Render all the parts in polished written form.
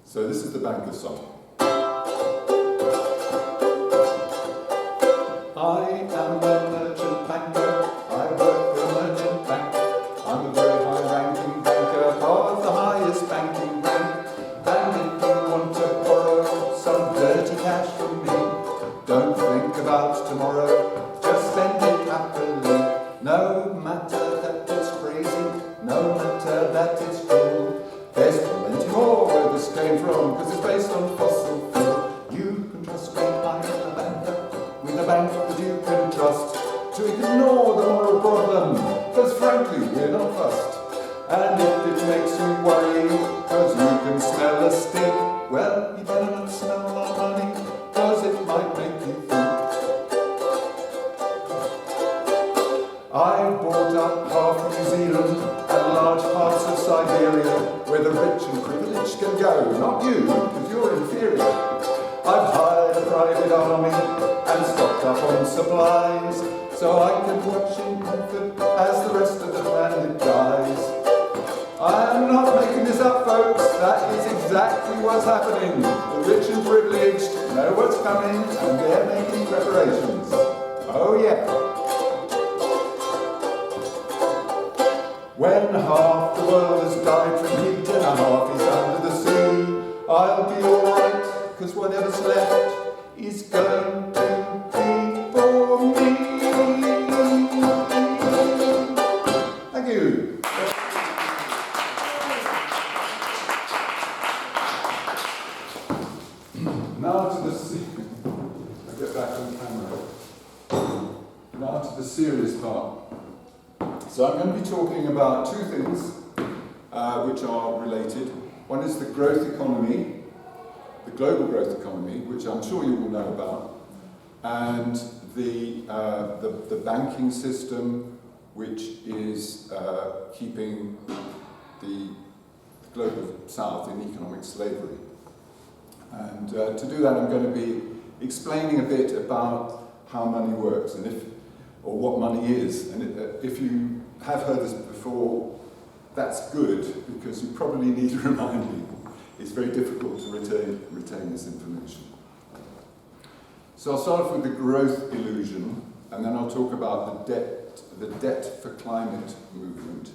So this is the banker song. I am a merchant banker, I work for a merchant bank. I'm a very high-ranking banker of the highest banking rank. And if you want to borrow some dirty cash from me, don't think about tomorrow, just spend it happily. No matter that it's crazy, no matter that it's cruel, there's plenty more where this came from, because it's based on fossil fuel. You can trust me, I'm a banker, with a bank that you can trust, to ignore the moral problem, because frankly we're not fussed. And if it makes you worry, because you can smell a stink, well, you better not smell our money, because it might make you think. I bought up half New Zealand and large parts of Siberia, where the rich and privileged can go, not you, because you're inferior. I've hired a private army and stocked up on supplies, so I can watch in comfort as the rest of the planet dies. I'm not making this up, folks, that is exactly what's happening. The rich and privileged know what's coming and they're making preparations. Oh yeah. When half the world has died from heat and a half is under the sea, I'll be alright, because whatever's left is going to be for me. Thank you. Now to the I'll get back on camera. Now to the serious part. So I'm going to be talking about two things which are related. One is the growth economy, the global growth economy, which I'm sure you will know about, and the banking system, which is keeping the global south in economic slavery. And to do that, I'm going to be explaining a bit about how money works or what money is. And if you have heard this before, that's good, because you probably need to remind people. It's very difficult to retain this information. So I'll start off with the growth illusion, and then I'll talk about the debt for climate movement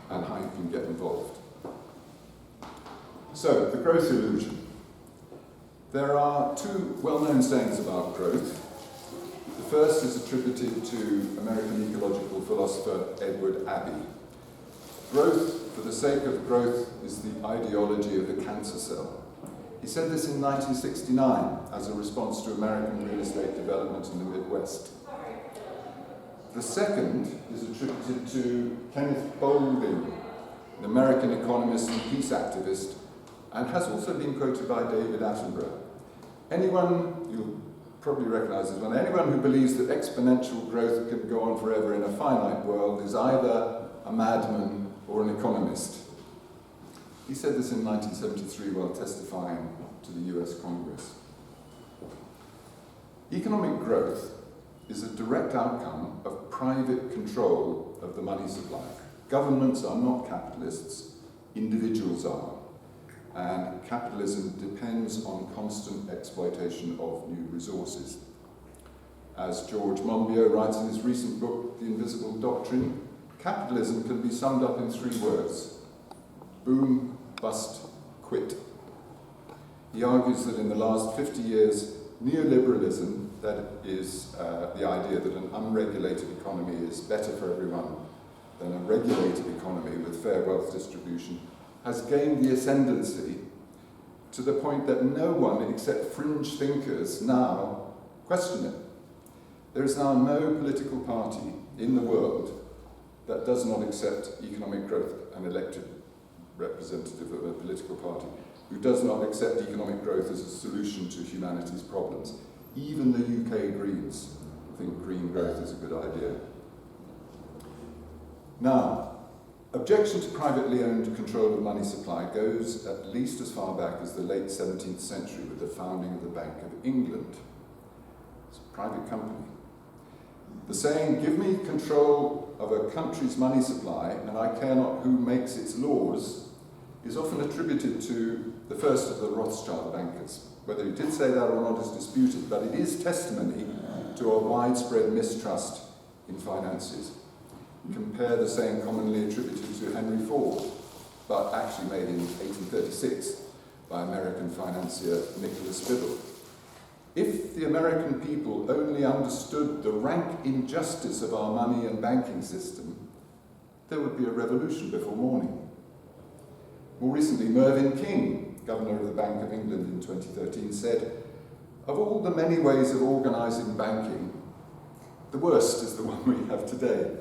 and how you can get involved. So, the growth illusion. There are two well-known sayings about growth. The first is attributed to American ecological philosopher Edward Abbey. Growth for the sake of growth is the ideology of the cancer cell. He said this in 1969 as a response to American real estate development in the Midwest. The second is attributed to Kenneth Boulding, an American economist and peace activist, and has also been quoted by David Attenborough. Anyone, you'll probably recognize this one, anyone who believes that exponential growth can go on forever in a finite world is either a madman or an economist. He said this in 1973 while testifying to the US Congress. Economic growth is a direct outcome of private control of the money supply. Governments are not capitalists, individuals are. And capitalism depends on constant exploitation of new resources. As George Monbiot writes in his recent book, The Invisible Doctrine, capitalism can be summed up in 3 words: boom, bust, quit. He argues that in the last 50 years, neoliberalism, that is the idea that an unregulated economy is better for everyone than a regulated economy with fair wealth distribution, has gained the ascendancy to the point that no one except fringe thinkers now question it. There is now no political party in the world that does not accept economic growth, an elected representative of a political party, who does not accept economic growth as a solution to humanity's problems. Even the UK Greens think green growth is a good idea. Now, objection to privately owned control of money supply goes at least as far back as the late 17th century with the founding of the Bank of England. It's a private company. The saying, "give me control of a country's money supply, and I care not who makes its laws, is often attributed to the first of the Rothschild bankers. Whether he did say that or not is disputed, but it is testimony to a widespread mistrust in finances. Compare the saying commonly attributed to Henry Ford, but actually made in 1836 by American financier Nicholas Biddle. If the American people only understood the rank injustice of our money and banking system, there would be a revolution before morning. More recently, Mervyn King, Governor of the Bank of England in 2013, said, "Of all the many ways of organising banking, the worst is the one we have today."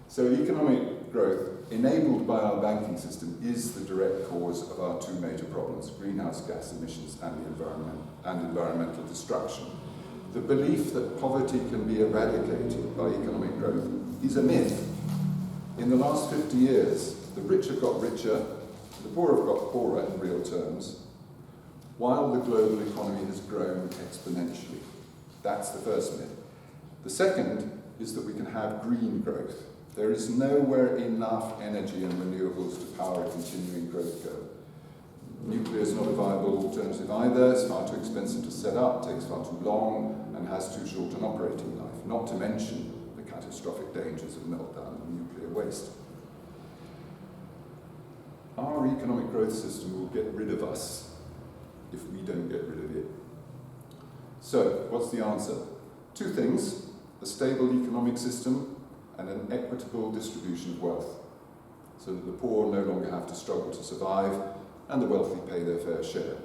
So economic growth enabled by our banking system is the direct cause of our two major problems, greenhouse gas emissions and environmental destruction. The belief that poverty can be eradicated by economic growth is a myth. In the last 50 years, the rich have got richer, the poor have got poorer in real terms, while the global economy has grown exponentially. That's the first myth. The second is that we can have green growth. There is nowhere enough energy and renewables to power a continuing growth curve. Nuclear is not a viable alternative either. It's far too expensive to set up, takes far too long, and has too short an operating life, not to mention the catastrophic dangers of meltdown and nuclear waste. Our economic growth system will get rid of us if we don't get rid of it. So, what's the answer? Two things: a stable economic system and an equitable distribution of wealth, so that the poor no longer have to struggle to survive and the wealthy pay their fair share.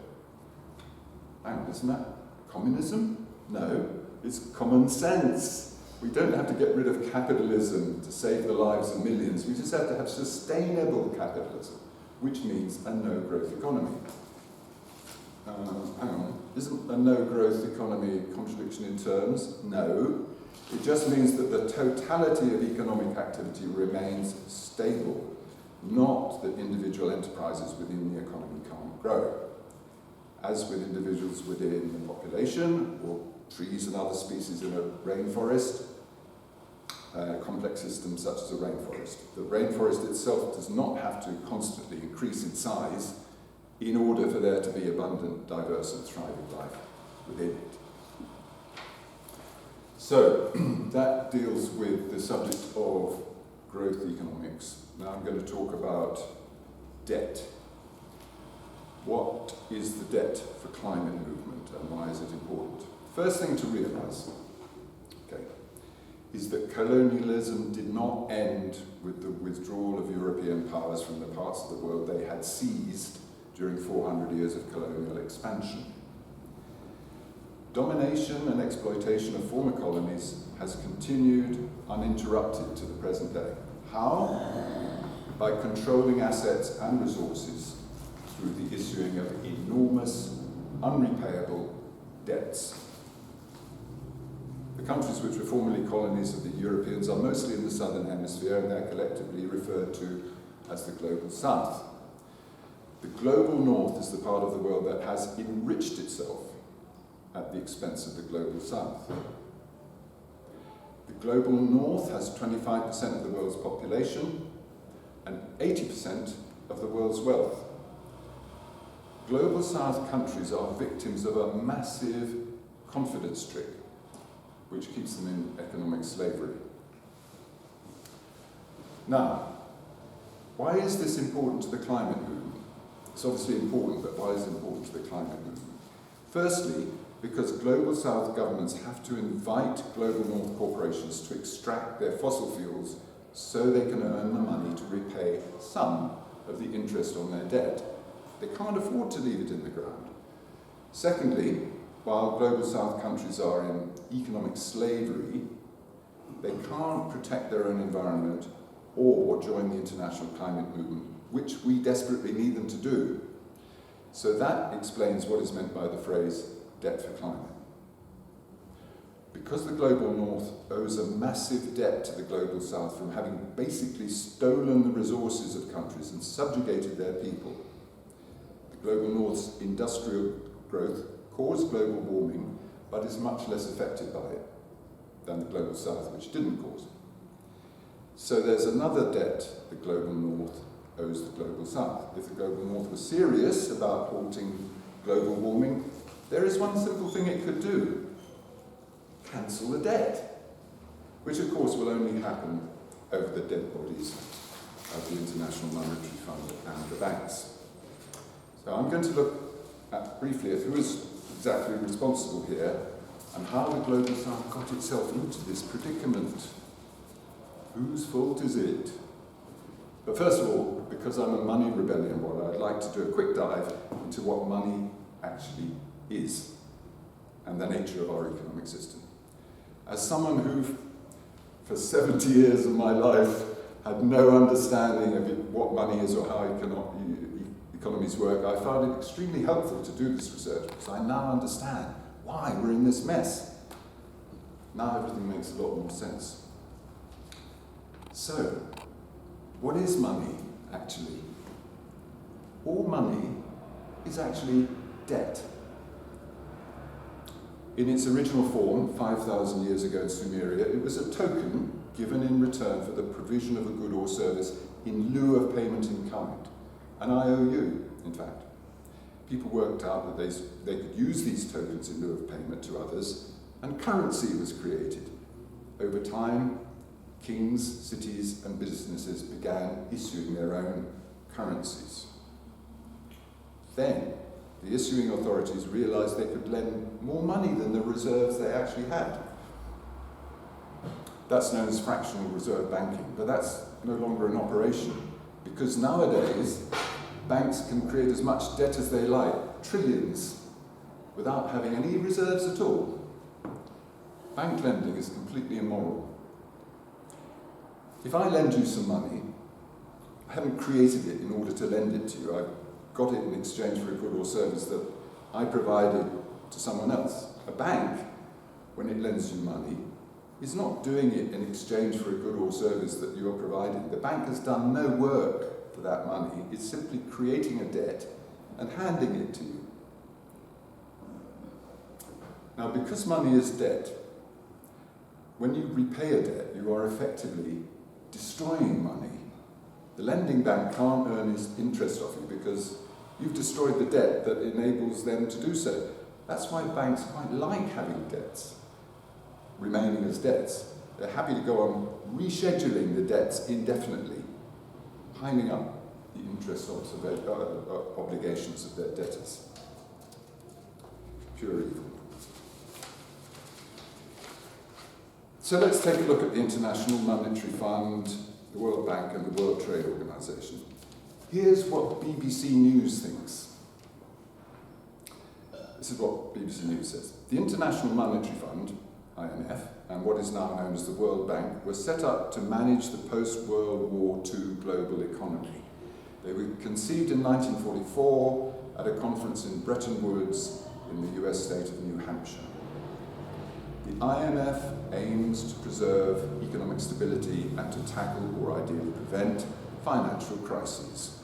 Hang on, isn't that communism? No, it's common sense. We don't have to get rid of capitalism to save the lives of millions. We just have to have sustainable capitalism, which means a no-growth economy. Hang on, isn't a no-growth economy a contradiction in terms? No. It just means that the totality of economic activity remains stable, not that individual enterprises within the economy can't grow. As with individuals within the population, or trees and other species in a rainforest, complex systems such as a rainforest. The rainforest itself does not have to constantly increase in size in order for there to be abundant, diverse and thriving life within it. So, that deals with the subject of growth economics. Now I'm going to talk about debt. What is the debt for climate movement and why is it important? First thing to realise, is that colonialism did not end with the withdrawal of European powers from the parts of the world they had seized during 400 years of colonial expansion. Domination and exploitation of former colonies has continued uninterrupted to the present day. How? By controlling assets and resources through the issuing of enormous, unrepayable debts. The countries which were formerly colonies of the Europeans are mostly in the southern hemisphere, and they're collectively referred to as the global south. The global north is the part of the world that has enriched itself at the expense of the global south. The global north has 25% of the world's population and 80% of the world's wealth. Global south countries are victims of a massive confidence trick, which keeps them in economic slavery. Now, why is this important to the climate movement? It's obviously important, but why is it important to the climate movement? Firstly, because global south governments have to invite global north corporations to extract their fossil fuels so they can earn the money to repay some of the interest on their debt. They can't afford to leave it in the ground. Secondly, while global south countries are in economic slavery, they can't protect their own environment or join the international climate movement, which we desperately need them to do. So that explains what is meant by the phrase debt for climate. Because the global north owes a massive debt to the global south from having basically stolen the resources of countries and subjugated their people, the global north's industrial growth caused global warming, but is much less affected by it than the global south, which didn't cause it. So there's another debt the global north owes the global south. If the global north was serious about halting global warming, there is one simple thing it could do: cancel the debt, which of course will only happen over the dead bodies of the International Monetary Fund and the banks. So I'm going to look briefly at who is exactly responsible here and how the global south got itself into this predicament. Whose fault is it? But first of all, because I'm a money rebellion warrior, I'd like to do a quick dive into what money actually is and the nature of our economic system. As someone who, for 70 years of my life, had no understanding of what money is or how economies work, I found it extremely helpful to do this research because I now understand why we're in this mess. Now everything makes a lot more sense. So, what is money, actually? All money is actually debt. In its original form, 5,000 years ago in Sumeria, it was a token given in return for the provision of a good or service in lieu of payment in kind. An IOU, in fact. People worked out that they could use these tokens in lieu of payment to others, and currency was created. Over time, kings, cities, and businesses began issuing their own currencies. Then, the issuing authorities realized they could lend more money than the reserves they actually had. That's known as fractional reserve banking, but that's no longer in operation, because nowadays, banks can create as much debt as they like, trillions, without having any reserves at all. Bank lending is completely immoral. If I lend you some money, I haven't created it in order to lend it to you. I've got it in exchange for a good or service that I provided to someone else. A bank, when it lends you money, is not doing it in exchange for a good or service that you're providing. The bank has done no work for that money. It's simply creating a debt and handing it to you. Now, because money is debt, when you repay a debt, you are effectively destroying money. The lending bank can't earn its interest off you because you've destroyed the debt that enables them to do so. That's why banks quite like having debts remaining as debts. They're happy to go on rescheduling the debts indefinitely, piling up the interest obligations of their debtors. Pure evil. So let's take a look at the International Monetary Fund, the World Bank, and the World Trade Organization. Here's what BBC News thinks. This is what BBC News says. The International Monetary Fund, IMF, and what is now known as the World Bank were set up to manage the post-World War II global economy. They were conceived in 1944 at a conference in Bretton Woods in the US state of New Hampshire. The IMF aims to preserve economic stability and to tackle, or ideally prevent, financial crises.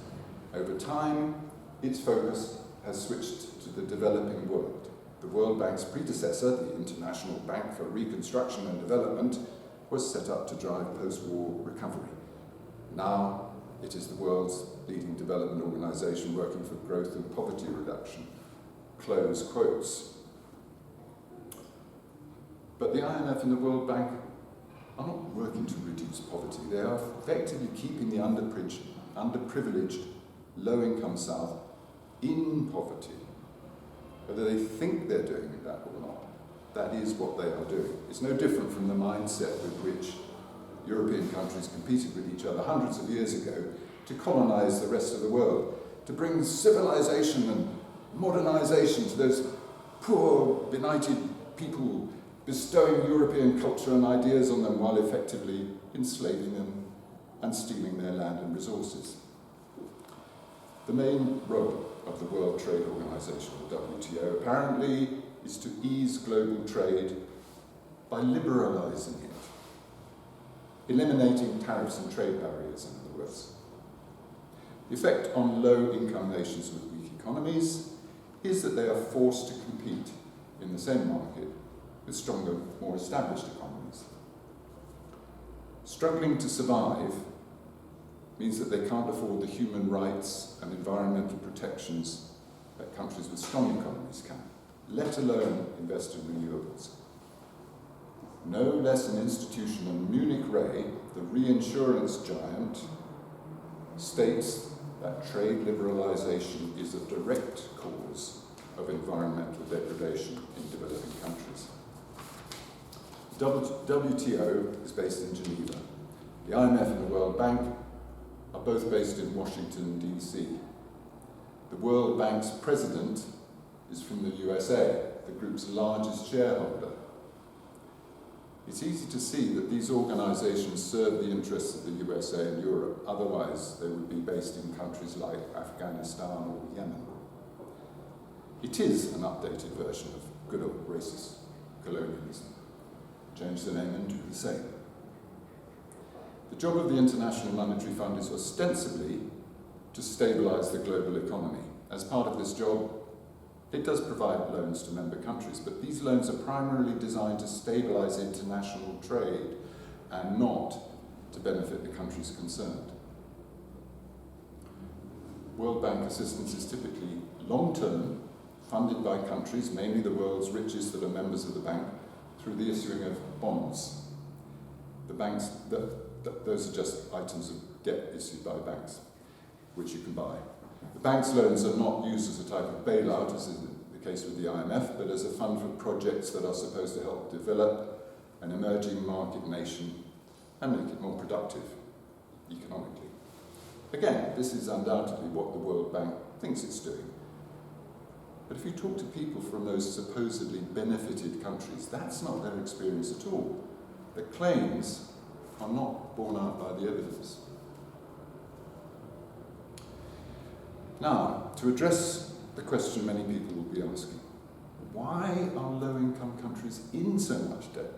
Over time, its focus has switched to the developing world. The World Bank's predecessor, the International Bank for Reconstruction and Development, was set up to drive post-war recovery. Now, it is the world's leading development organization working for growth and poverty reduction. Close quotes. But the IMF and the World Bank are not working to reduce poverty. They are effectively keeping the underprivileged, low-income South in poverty. Whether they think they're doing that or not, that is what they are doing. It's no different from the mindset with which European countries competed with each other hundreds of years ago to colonize the rest of the world, to bring civilization and modernization to those poor, benighted people, bestowing European culture and ideas on them while effectively enslaving them and stealing their land and resources. The main role of the World Trade Organization, the WTO, apparently is to ease global trade by liberalizing it, eliminating tariffs and trade barriers, in other words. The effect on low-income nations with weak economies is that they are forced to compete in the same market with stronger, more established economies. Struggling to survive means that they can't afford the human rights and environmental protections that countries with strong economies can, let alone invest in renewables. No less an institution than Munich Re, the reinsurance giant, states that trade liberalisation is a direct cause of environmental degradation in developing countries. WTO is based in Geneva. The IMF and the World Bank are both based in Washington, DC. The World Bank's president is from the USA, the group's largest shareholder. It's easy to see that these organisations serve the interests of the USA and Europe, otherwise they would be based in countries like Afghanistan or Yemen. It is an updated version of good old racist colonialism. Change the name and do the same. The job of the International Monetary Fund is ostensibly to stabilise the global economy. As part of this job, it does provide loans to member countries, but these loans are primarily designed to stabilise international trade and not to benefit the countries concerned. World Bank assistance is typically long-term, funded by countries, mainly the world's richest that are members of the bank, through the issuing of bonds. The banks, those are just items of debt issued by banks, which you can buy. The bank's loans are not used as a type of bailout, as is the case with the IMF, but as a fund for projects that are supposed to help develop an emerging market nation and make it more productive economically. Again, this is undoubtedly what the World Bank thinks it's doing. But if you talk to people from those supposedly benefited countries, that's not their experience at all. The claims are not borne out by the evidence. Now, to address the question many people will be asking, why are low-income countries in so much debt?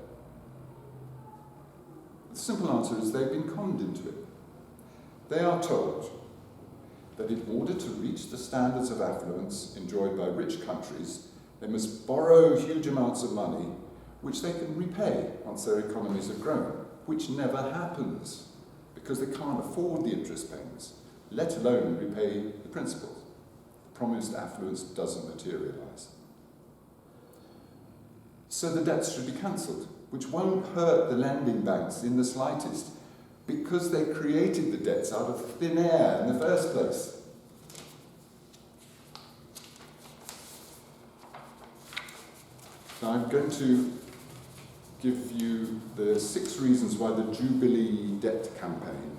The simple answer is they've been conned into it. They are told that in order to reach the standards of affluence enjoyed by rich countries, they must borrow huge amounts of money which they can repay once their economies have grown, which never happens because they can't afford the interest payments, let alone repay the principal. The promised affluence doesn't materialise. So the debts should be cancelled, which won't hurt the lending banks in the slightest, because they created the debts out of thin air in the first place. Now I'm going to give you the 6 reasons why the Jubilee debt campaign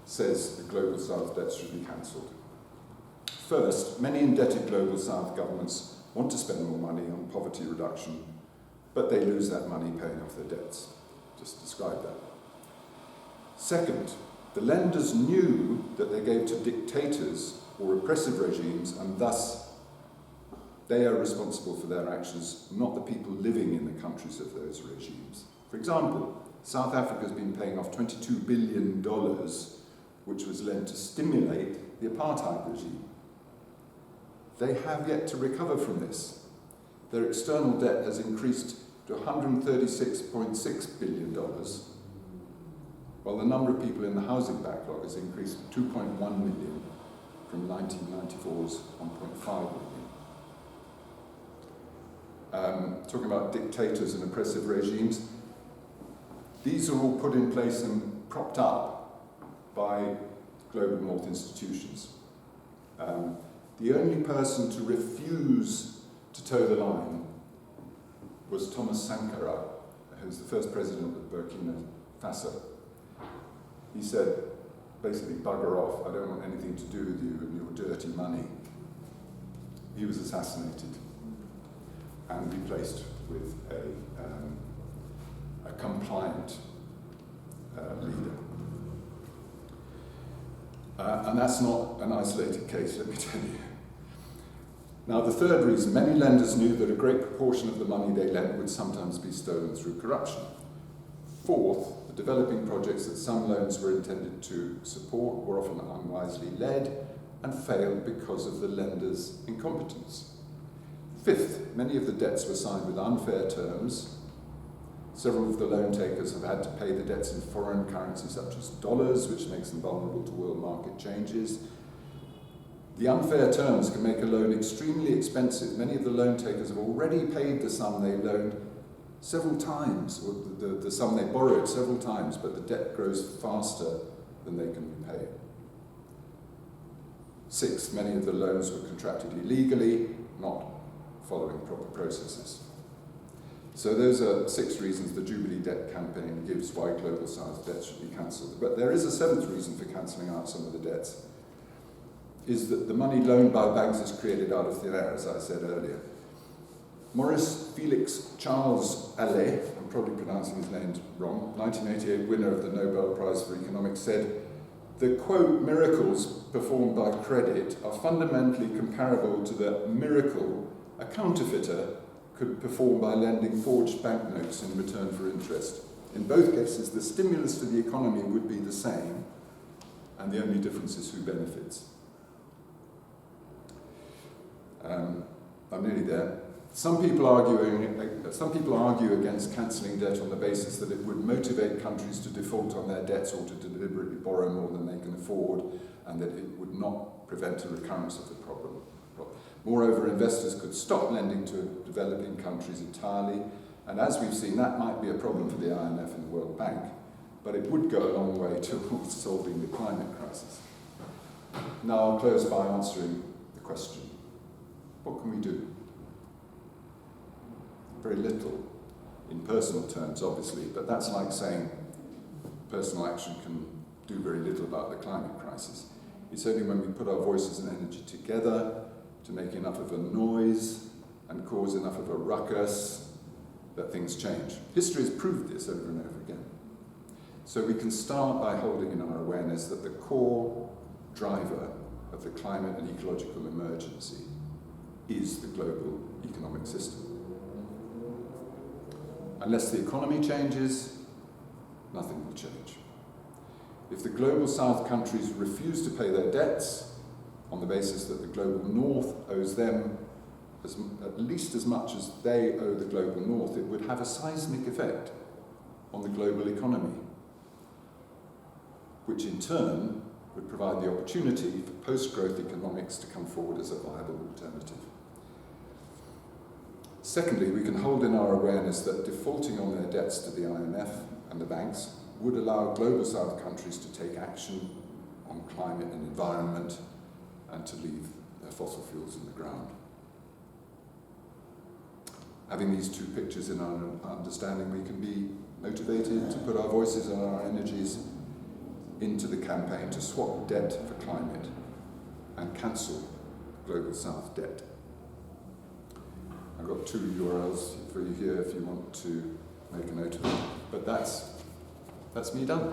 says the Global South debts should be cancelled. First, many indebted Global South governments want to spend more money on poverty reduction, but they lose that money paying off their debts. Just describe that. Second, the lenders knew that they gave to dictators or oppressive regimes, and thus they are responsible for their actions, not the people living in the countries of those regimes. For example, South Africa has been paying off $22 billion, which was lent to stimulate the apartheid regime. They have yet to recover from this. Their external debt has increased to $136.6 billion, while the number of people in the housing backlog has increased to 2.1 million from 1994's 1.5 million. Talking about dictators and oppressive regimes, these are all put in place and propped up by global North institutions. The only person to refuse to toe the line was Thomas Sankara, who's the first president of Burkina Faso. He said, basically, bugger off, I don't want anything to do with you and your dirty money. He was assassinated and replaced with a compliant leader. And that's not an isolated case, let me tell you. Now, the third reason, many lenders knew that a great proportion of the money they lent would sometimes be stolen through corruption. Fourth, the developing projects that some loans were intended to support were often unwisely led and failed because of the lender's incompetence. Fifth, many of the debts were signed with unfair terms, Several of the loan takers have had to pay the debts in foreign currency such as dollars, which makes them vulnerable to world market changes. The unfair terms can make a loan extremely expensive. Many of the loan takers have already paid the sum they loaned several times, or the sum they borrowed several times, but the debt grows faster than they can repay. 6, many of the loans were contracted illegally, not following proper processes. So those are 6 reasons the Jubilee Debt Campaign gives why Global South debt should be cancelled. But there is a 7th reason for cancelling out some of the debts, is that the money loaned by banks is created out of thin air, as I said earlier. Maurice Felix Charles Allais, I'm probably pronouncing his name wrong, 1988 winner of the Nobel Prize for Economics, said, "The, quote, miracles performed by credit are fundamentally comparable to the miracle a counterfeiter could perform by lending forged banknotes in return for interest. In both cases, the stimulus to the economy would be the same, and the only difference is who benefits." I'm nearly there. Some people argue against cancelling debt on the basis that it would motivate countries to default on their debts or to deliberately borrow more than they can afford, and that it would not prevent a recurrence of the problem. Moreover, investors could stop lending to developing countries entirely, and as we've seen, that might be a problem for the IMF and the World Bank, but it would go a long way towards solving the climate crisis. Now I'll close by answering the question, what can we do? Very little, in personal terms, obviously, but that's like saying personal action can do very little about the climate crisis. It's only when we put our voices and energy together to make enough of a noise and cause enough of a ruckus that things change. History has proved this over and over again. So we can start by holding in our awareness that the core driver of the climate and ecological emergency is the global economic system. Unless the economy changes, nothing will change. If the global south countries refuse to pay their debts on the basis that the global north owes them at least as much as they owe the global north, it would have a seismic effect on the global economy, which in turn would provide the opportunity for post-growth economics to come forward as a viable alternative. Secondly, we can hold in our awareness that defaulting on their debts to the IMF and the banks would allow global south countries to take action on climate and environment and to leave their fossil fuels in the ground. Having these 2 pictures in our understanding, we can be motivated to put our voices and our energies into the campaign to swap debt for climate and cancel global south debt. I've got 2 URLs for you here if you want to make a note of it. But that's me done.